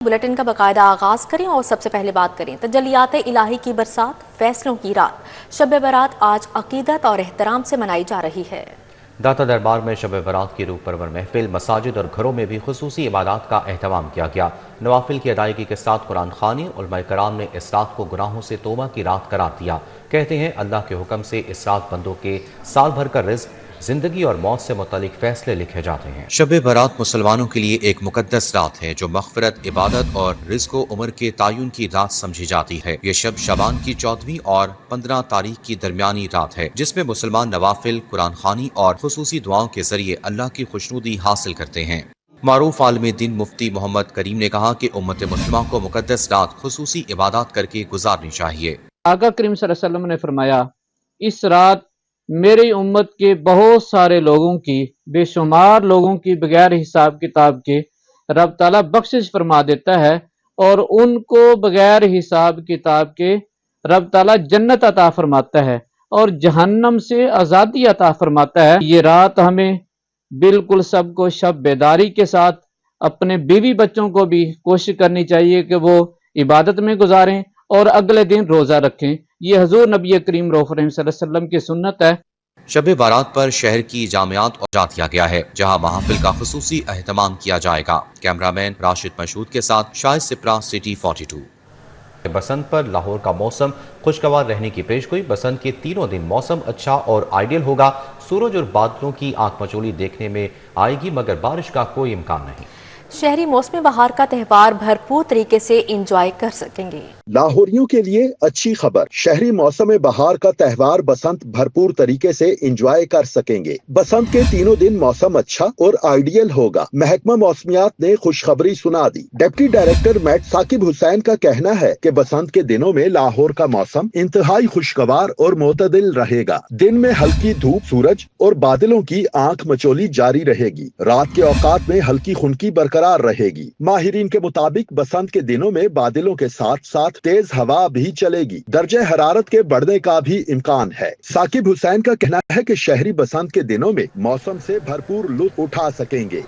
Bulletin का बाकायदा आगाज करें और सबसे पहले बात करें तजल्लियात इलाही की बरसात, फैसलों की रात। शब बरात आज अकीदत और एहतराम से मनाई जा रही है। दाता दरबार में शब बरात की रूह परवर महफिल, मसाजिद और घरों में भी खुसूसी इबादत का एहतमाम किया गया। नवाफिल की अदायगी के साथ कुरान खानी, उलमा कराम ने इस रात को गुनाहों से तौबा की रात करार दिया। कहते हैं अल्लाह के हुक्म से इस रात बंदों के साल भर का रिज़्क, जिंदगी और मौत से मुतालिक फैसले लिखे जाते हैं। शब बरात मुसलमानों के लिए एक मुकद्दस रात है जो मग़फ़िरत, इबादत और रिज़्क़ व उम्र के तायुन की रात समझी जाती है। ये शब शाबान की 14वीं और 15 तारीख की दरमियानी रात है जिसमें मुसलमान नवाफिल, कुरान खानी और खुसूसी दुआओं के जरिए अल्लाह की खुशनुदी हासिल करते हैं। मारूफ आलिम दीन मुफ्ती मोहम्मद करीम ने कहा कि उम्मत मुस्लिमा को मुकद्दस रात खुसूसी इबादत करके गुजारनी चाहिए। आका करीम सल्लल्लाहु अलैहि वसल्लम ने फरमाया, इस रात मेरी उम्मत के बहुत सारे लोगों की, बेशुमार लोगों की बगैर हिसाब किताब के रब ताला बख्शिश फरमा देता है और उनको बगैर हिसाब किताब के रब ताला जन्नत अता फरमाता है और जहन्नम से आज़ादी अता फरमाता है। ये रात हमें बिल्कुल सबको शब बेदारी के साथ अपने बीवी बच्चों को भी कोशिश करनी चाहिए कि वो इबादत में गुजारें और अगले दिन रोजा रखें। ये हजूर नबी करीम सल्लल्लाहु अलैहि वसल्लम की सुन्नत है। शब बारात पर शहर की जामियात और किया गया है जहां महफिल का खुसूसी एहतमाम किया जाएगा। कैमरामैन राशिद मशहूद के साथ शाहिद सिप्रा, सिटी 42। बसंत पर लाहौर का मौसम खुशगवार रहने की पेशगोई। बसंत के तीनों दिन मौसम अच्छा और आइडियल होगा। सूरज और बादलों की आंख मचोली देखने में आएगी मगर बारिश का कोई इम्कान नहीं। शहरी मौसम बहार का त्यौहार भरपूर तरीके से इंजॉय कर सकेंगे। लाहौरियों के लिए अच्छी खबर, शहरी मौसम बहार का त्यौहार बसंत भरपूर तरीके से इंजॉय कर सकेंगे। बसंत के तीनों दिन मौसम अच्छा और आइडियल होगा। महकमा मौसमियात ने खुशखबरी सुना दी। Deputy director met Saqib Hussain का कहना है कि बसंत के दिनों में लाहौर का मौसम इंतहाई खुशगवार और मोतदिल रहेगा। दिन में हल्की धूप, सूरज और बादलों की आंख मचोली जारी रहेगी। रात के औकात में हल्की खुनकी बरकरार रहेगी। माहिरीन के मुताबिक बसंत के दिनों में बादलों के साथ साथ तेज हवा भी चलेगी। दर्जे हरारत के बढ़ने का भी इम्कान है। साकिब हुसैन का कहना है कि शहरी बसंत के दिनों में मौसम से भरपूर लुत्फ उठा सकेंगे।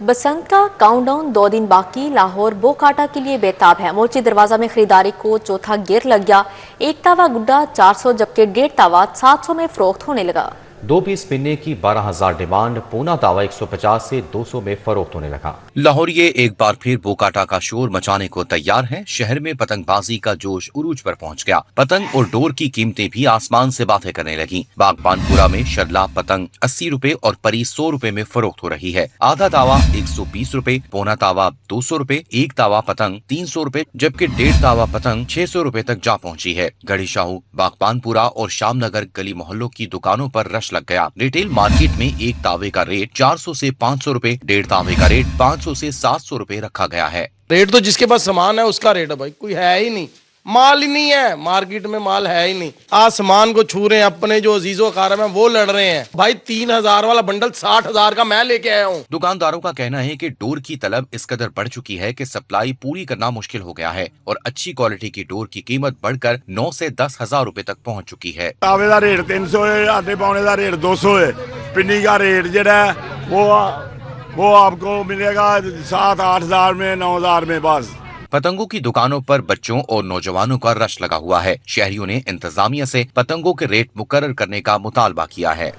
बसंत का काउंटडाउन 2 दिन बाकी। लाहौर बोकाटा के लिए बेताब है। मोची दरवाजा में खरीदारी को चौथा गियर लग गया। एक तावा गुड्डा 400 जबकि 1.5 तावा 700 में फरोख्त होने लगा। 2 पीस पिन्ने की 12,000 डिमांड, पूना तावा 150 से 200 में फरोख्त होने लगा। लाहौरिये एक बार फिर बोकाटा का शोर मचाने को तैयार हैं। शहर में पतंगबाजी का जोश उरूज पर पहुंच गया। पतंग और डोर की कीमतें भी आसमान से बातें करने लगी। बागबानपुरा में शर्ला पतंग 80 रुपए और परी 100 रुपए में फरोख्त हो रही है। आधा तावा 120 रुपए, पौना तावा 200 रुपए, एक तावा पतंग 300 रुपए जबकि 1.5 तावा पतंग 600 रुपए तक जा पहुंची है। गढ़ी शाहू, बागबानपुरा और शामनगर गली मोहल्लों की दुकानों पर रश लग गया। रिटेल मार्केट में एक तावे का रेट 400 से 500 रुपए, 1.5 तावे का रेट 500 से 700 रुपए रखा गया है। रेट तो जिसके पास सामान है उसका रेट है भाई, कोई है ही नहीं, माल ही नहीं है, मार्केट में माल है ही नहीं। आसमान को छू रहे हैं। अपने जो अजीजो कारम है वो लड़ रहे हैं भाई। 3,000 वाला बंडल 60,000 का मैं लेके आया हूँ। दुकानदारों का कहना है कि डोर की तलब इस कदर बढ़ चुकी है कि सप्लाई पूरी करना मुश्किल हो गया है और अच्छी क्वालिटी की डोर की कीमत बढ़कर 9 से 10,000 रुपए तक पहुँच चुकी है। तावे का रेट 300 है, आधे पौने का रेट 200 है। पिन्नी का रेट जरा वो आपको मिलेगा 7-8 हजार में, 9 हजार में बस। पतंगों की दुकानों पर बच्चों और नौजवानों का रश लगा हुआ है। शहरियों ने इंतजामिया से पतंगों के रेट मुकर्रर करने का मुतालबा किया है।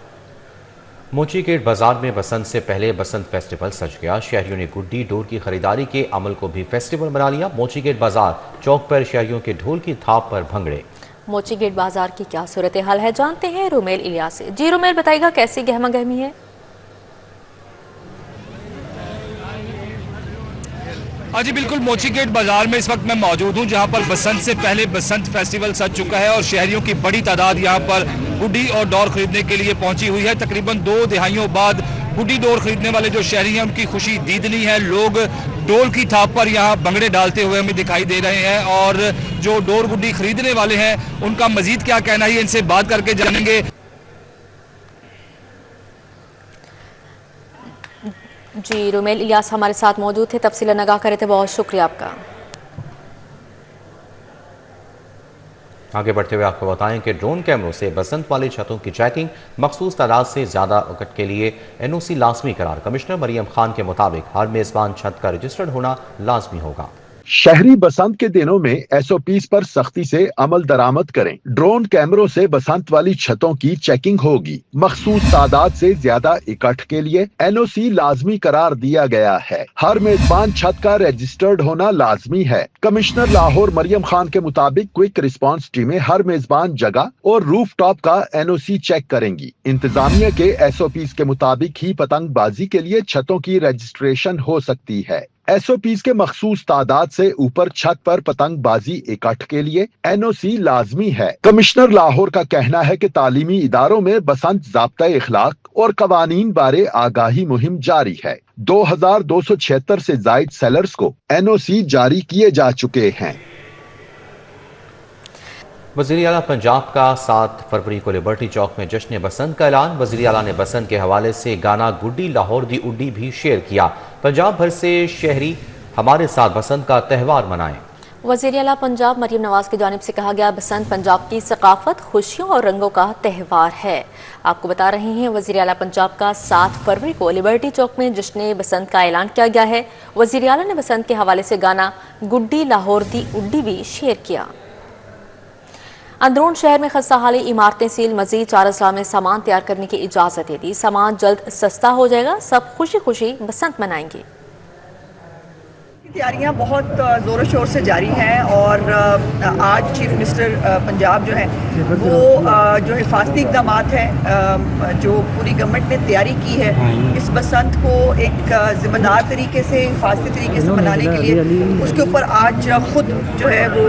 मोची गेट बाजार में बसंत से पहले बसंत फेस्टिवल सज गया। शहरियों ने गुड्डी डोर की खरीदारी के अमल को भी फेस्टिवल बना लिया। मोची गेट बाजार चौक पर शहरियों के ढोल की थाप पर भंगड़े। मोची गेट बाजार की क्या सूरत हाल है, जानते हैं रुमेल इलियास से। जी रुमेल, बताइएगा कैसी गहमा गहमी है? हाँ जी बिल्कुल, मोची गेट बाजार में इस वक्त मैं मौजूद हूँ जहाँ पर बसंत से पहले बसंत फेस्टिवल सज चुका है और शहरियों की बड़ी तादाद यहाँ पर गुड्डी और डोर खरीदने के लिए पहुंची हुई है। तकरीबन 2 दिहाइयों बाद गुड्डी डोर खरीदने वाले जो शहरी हैं उनकी खुशी दीदनी है। लोग डोर की थाप पर यहाँ भंगड़े डालते हुए हमें दिखाई दे रहे हैं और जो डोर गुड्डी खरीदने वाले हैं उनका मजीद क्या कहना है इनसे बात करके जानेंगे। जी रुमेल इलियास हमारे साथ मौजूद थे, तफसील नगाह करे थे, बहुत शुक्रिया आपका। आगे बढ़ते हुए आपको बताएं कि ड्रोन कैमरों से बसंत वाली छतों की चेकिंग मखसूस तादाद से ज़्यादा वक्त के लिए NOC लाजमी करार। कमिश्नर मरियम खान के मुताबिक हर मेज़बान छत का रजिस्टर्ड होना लाजमी होगा। शहरी बसंत के दिनों में SOPs पर सख्ती से अमल दरामद करें। ड्रोन कैमरों से बसंत वाली छतों की चेकिंग होगी। मखसूस तादाद से ज्यादा इकट्ठ के लिए NOC लाजमी करार दिया गया है। हर मेजबान छत का रजिस्टर्ड होना लाजमी है। कमिश्नर लाहौर मरियम खान के मुताबिक क्विक रिस्पांस टीमें हर मेजबान जगह और रूफ टॉप का NOC चेक करेंगी। इंतजामिया के SOPs के मुताबिक ही पतंगबाजी के लिए छतों की रजिस्ट्रेशन हो सकती है। SOPs के मखसूस तादाद से ऊपर छत पर पतंगबाजी इकट्ठ के लिए NOC लाजमी है। कमिश्नर लाहौर का कहना है कि तालीमी इदारों में बसंत ज़ाब्ता इखलाक और कवानीन बारे आगाही मुहिम जारी है। 2276 से जायद सेलर्स को NOC जारी किए जा चुके हैं। वज़ीर आला पंजाब का 7 फरवरी को लिबर्टी चौक में जश्न बसंत का ऐलान। वज़ीर आला ने बसंत के हवाले से गाना गुड्डी लाहौर दी उड्डी भी शेयर किया। पंजाब भर से शहरी हमारे साथ बसंत का त्यौहार मनाएं। वज़ीर आला पंजाब मरियम नवाज की जानिब से कहा गया, बसंत पंजाब की सकाफत, खुशियों और रंगों का त्यौहार है। आपको बता रहे हैं वज़ीर आला पंजाब का 7 फरवरी को लिबर्टी चौक में जश्न बसंत का ऐलान किया गया है। वज़ीर आला ने बसंत के हवाले से गाना गुड्डी लाहौर दी उड्डी भी शेयर किया। अंदरून शहर में खस्ता हाली इमारतें सील, मजीद 4 अजला में सामान तैयार करने की इजाज़त दे दी। सामान जल्द सस्ता हो जाएगा, सब खुशी खुशी बसंत मनाएंगे। तैयारियां बहुत ज़ोरों शोर से जारी हैं और आज चीफ मिनिस्टर पंजाब जो है वो जो हिफाजती इक़दाम हैं जो पूरी गवर्नमेंट ने तैयारी की है इस बसंत को एक ज़िम्मेदार तरीके से, हिफाजती तरीके से मनाने के लिए, उसके ऊपर आज खुद जो है वो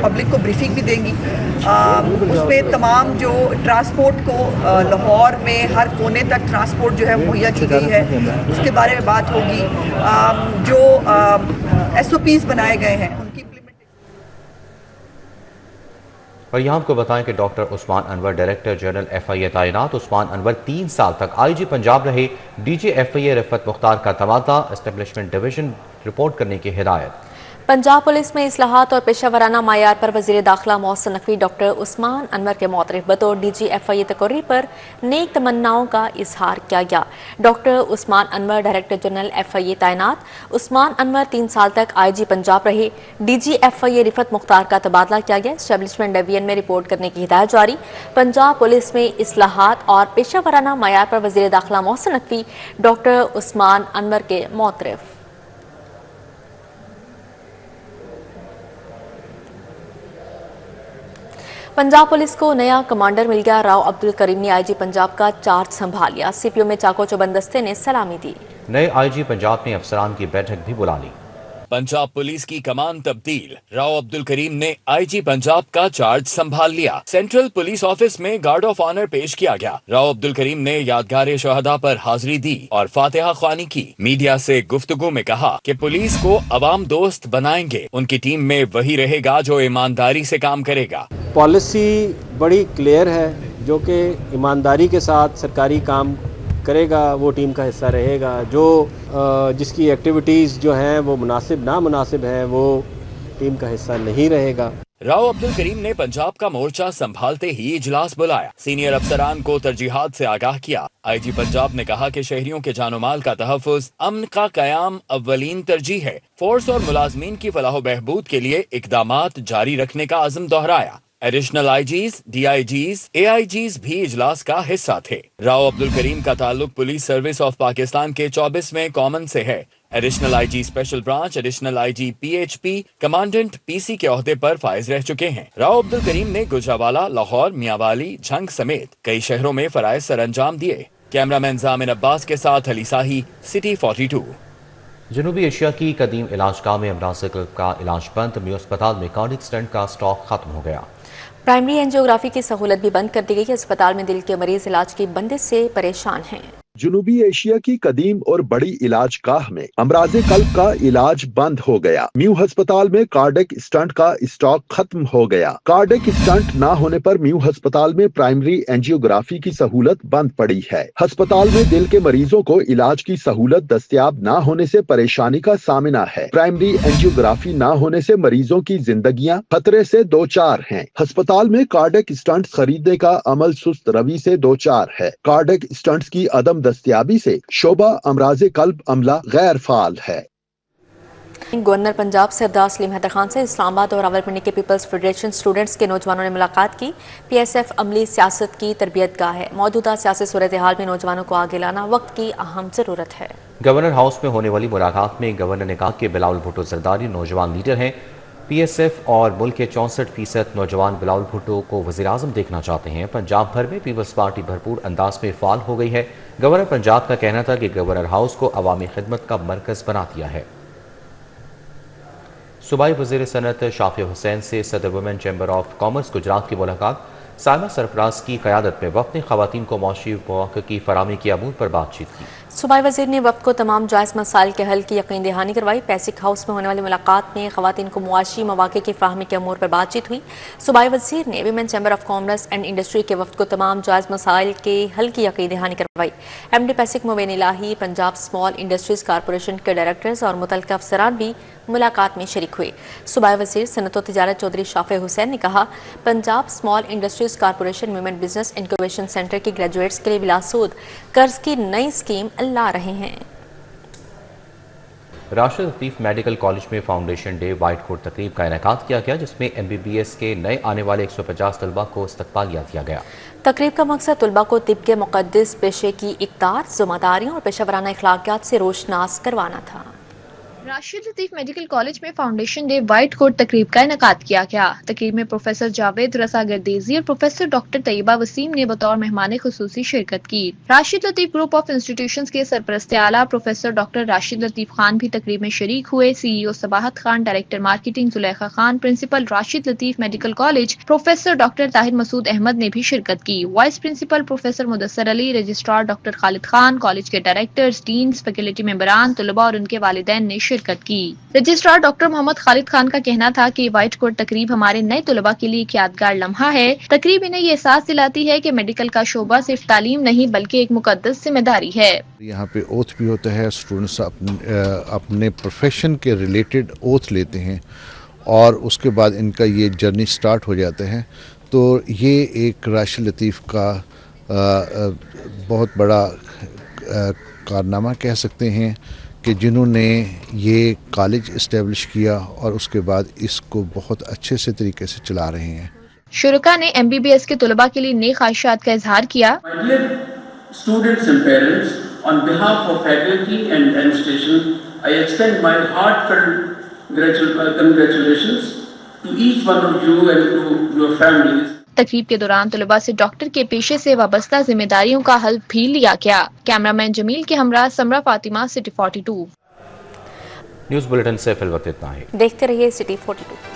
पब्लिक को ब्रीफिंग भी देंगी। उसमें तमाम जो ट्रांसपोर्ट को लाहौर में हर कोने तक ट्रांसपोर्ट जो है मुहैया की गई है उसके बारे में बात होगी। जो SOPs बनाए गए हैं उनकी और यहाँ आपको बताएं कि doctor Usman Anwar director general FIA तैनात। उस्मान अनवर 3 साल तक IG पंजाब रहे। DG FIA रिफत मुख्तार का तबादला, एस्टेब्लिशमेंट डिवीजन रिपोर्ट करने की हिदायत। पंजाब पुलिस में इस्लाहात और पेशा वराना मायार पर वज़ीर दाखिला मोहसिन नकवी डॉक्टर उस्मान अनवर के मुतरफ बतौर DG FIA तकर्री पर नेक तमन्नाओं का इजहार किया गया। Doctor Usman Anwar director general FIA तैनात। उस्मान अनवर 3 साल तक IG पंजाब रहे। DG FIA रिफत मुख्तार का तबादला किया गया। एस्टेब्लिशमेंट डिवीजन में रिपोर्ट करने की हिदायत जारी। पंजाब पुलिस में इस्लाहात और पेशा वराना मायार पर वज़ीर दाखिला मोहसिन नकवी डॉक्टर उस्मान अनवर के मुतरफ। पंजाब पुलिस को नया कमांडर मिल गया। राव अब्दुल करीम ने IG पंजाब का चार्ज संभाल लिया। CPO में चाको चौबंदस्ते ने सलामी दी। नए IG पंजाब ने अफसरान की बैठक भी बुला ली। पंजाब पुलिस की कमान तब्दील, राव अब्दुल करीम ने IG पंजाब का चार्ज संभाल लिया। सेंट्रल पुलिस ऑफिस में गार्ड ऑफ ऑनर पेश किया गया। राव अब्दुल करीम ने यादगार शहदा पर हाजिरी दी और फातिहा ख्वानी की। मीडिया से गुफ्तगू में कहा कि पुलिस को अवाम दोस्त बनाएंगे। उनकी टीम में वही रहेगा जो ईमानदारी से काम करेगा। पॉलिसी बड़ी क्लियर है, जो कि ईमानदारी के साथ सरकारी काम करेगा वो टीम का हिस्सा रहेगा। जो जिसकी एक्टिविटीज़ जो हैं वो मुनासिब ना मुनासिब हैं वो टीम का हिस्सा नहीं रहेगा। राव अब्दुल करीम ने पंजाब का मोर्चा संभालते ही इजलास बुलाया। सीनियर अफसरान को तरजीहात से आगाह किया। IG पंजाब ने कहा कि शहरियों के जानो माल का तहफ़्फ़ुज़, अमन का क़याम अव्वलीन तरजीह है। फोर्स और मुलाजमीन की फलाह बहबूद के लिए इक़दामात जारी रखने का अज़्म दोहराया। एडिशनल IGs, DIGs, AIGs भी इजलास का हिस्सा थे। राव अब्दुल करीम का ताल्लुक पुलिस सर्विस ऑफ पाकिस्तान के 24वें कॉमन से है। Additional IG special branch, additional IG PHP, commandant PC के ओहदे पर फाइज रह चुके हैं। राव अब्दुल करीम ने गुजरावाला, लाहौर, मियांवाली, झंग समेत कई शहरों में फराइज सर अंजाम दिए। कैमरामैन जामिन अब्बास के साथ अली साही, सिटी 42। जनूबी एशिया की कदीम इलाजगाह में अमराज़ क़ल्ब का इलाज बंद। मियो अस्पताल में कार्डिक स्टेंट का स्टॉक खत्म हो गया। प्राइमरी एंजियोग्राफी की सहूलत भी बंद कर दी गई है। अस्पताल में दिल के मरीज इलाज की बंदिश से परेशान हैं। जनूबी एशिया की कदीम और बड़ी इलाज गाह में अमराजे कल्ब का इलाज बंद हो गया। म्यू अस्पताल में कार्डिक स्टंट का स्टॉक खत्म हो गया। कार्डिक स्टंट न होने पर म्यू अस्पताल में प्राइमरी एंजियोग्राफी की सहूलत बंद पड़ी है। अस्पताल में दिल के मरीजों को इलाज की सहूलत दस्तयाब न होने से परेशानी का सामना है। प्राइमरी एंजियोग्राफी न होने से मरीजों की जिंदगियां खतरे से दो चार हैं। अस्पताल में कार्डिक स्टंट खरीदने का अमल सुस्त रवि से दो चार है। कार्डिक स्टंट्स की अदम दस्तयाबी से शोबा अमराजे कल्ब अमला गैर फाल है। गवर्नर पंजाब सरदार सलीम हैदर खान से इस्लामाबाद और रावलपिंडी के पीपल्स फेडरेशन स्टूडेंट्स के नौजवानों ने मुलाकात की। पीएसएफ अमली सियासत की तरबियत गाह है। मौजूदा सियासी सूरत हाल में नौजवानों को आगे लाना वक्त की अहम जरूरत है। गवर्नर हाउस में होने वाली मुलाकात में गवर्नर ने कहा कि बिलावल भुट्टो जरदारी नौजवान लीडर हैं। पीएसएफ और मुल्क के 64% नौजवान बिलावल भुट्टो को वज़ीर-ए-आज़म देखना चाहते हैं। पंजाब भर में पीपल्स पार्टी भरपूर अंदाज में फाल हो गई है। गवर्नर पंजाब का कहना था कि गवर्नर हाउस को अवामी खिदमत का मरकज बना दिया है। सूबाई वज़ीर सनत शाफी हुसैन से सदर women chamber of commerce Gujarat की मुलाकात। साइमा सरफराज की क़यादत में वफ़द ने ख़वातीन को मौशी मौक़े की फराहमी की अमूर पर बातचीत की। सूबाई वज़ीर ने वफ़द को तमाम जायज़ मसाइल के हल की यकीन दहानी करवाई। पैसिक हाउस में होने वाली मुलाकात में ख़वातीन को मुआशी मौक़े की फराहमी के अमूर पर बातचीत हुई। सूबाई वज़ीर ने women chamber of commerce and industry के वफ़द को तमाम जायज़ मसाइल के हल की यकीन दहानी करवाई। एमडी पैसिक मुबीन इलाही, पंजाब स्मॉल इंडस्ट्रीज़ कारपोरेशन के डायरेक्टर्स और मुतल्लिक़ अफसरान भी मुलाकात में शरीक हुए। सूबाई वज़ीर सनत व तिजारत चौधरी शाफी हुसैन ने कहा, Punjab small industries corporation women business incubation centre के ग्रेजुएट्स के लिए बिलासूद कर्ज की नई स्कीम ला रहे हैं। राशिद लतीफ़ मेडिकल कॉलेज में फाउंडेशन डे वाइट कोट तकरीब का इनेकाद किया गया, जिसमें MBBS के नए आने वाले 150 तलबा को इस्तकबालिया दिया गया। तकरीब का मकसद तलबा को तिब के मुक़द्दस पेशे की इक़्तिदार, ज़िम्मेदारियों और पेशेवराना अखलाकियात से रोशनास करवाना था। राशिद लतीफ़ मेडिकल कॉलेज में फाउंडेशन डे वाइट कोट तकरीब का इनेकाद किया गया। तकरीब में प्रोफेसर जावेद रसा गर्देजी और प्रोफेसर डॉक्टर तैयबा वसीम ने बतौर मेहमान खुसूसी शिरकत की। Rashid Latif group of institutions के सरपरस्त आला प्रोफेसर डॉक्टर राशिद लतीफ़ खान भी तकरीब में शरीक हुए। CEO Sabahat Khan, director marketing Zulekha Khan, principal Rashid Latif medical college professor doctor Tahir Masood Ahmed ने भी शिरकत की। Vice principal professor Mudassar Ali, registrar doctor Khalid Khan, college के डायरेक्टर्स, डीन्स, फैकल्टी मेंबरान, तलबा और उनके वालिदैन ने शिरकत की। रजिस्ट्रार डॉक्टर मोहम्मद खालिद खान का कहना था कि वाइट कोट तकरीब हमारे नए तलबा के लिए एक यादगार लम्हा है। तकरीब इन्हें ये एहसास दिलाती है कि मेडिकल का शोबा सिर्फ तालीम नहीं बल्कि एक मुकद्दस जिम्मेदारी है। यहाँ पे ओथ भी होता है, स्टूडेंट्स अपने प्रोफेशन के रिलेटेड ओथ लेते हैं और उसके बाद इनका ये जर्नी स्टार्ट हो जाता है। तो ये एक राशिद लतीफ़ का बहुत बड़ा कारनामा कह सकते हैं कि जिन्होंने ये कॉलेज इस्टेब्लिश किया और उसके बाद इसको बहुत अच्छे से तरीके से चला रहे हैं। शुरका ने MBBS के तलबा के लिए नेक ख्वाहिशात का इजहार किया। Students and parents, on behalf of faculty and administration, I extend my heartfelt congratulations to each one of you and to your families. तकरीब के दौरान तलबा से डॉक्टर के पेशे से वाबस्ता जिम्मेदारियों का हल भी लिया गया। कैमरामैन जमील के हमरा समरा फातिमा, सिटी 42। न्यूज़ बुलेटिन से फिल वक्त इतना ही। देखते रहिए सिटी 42।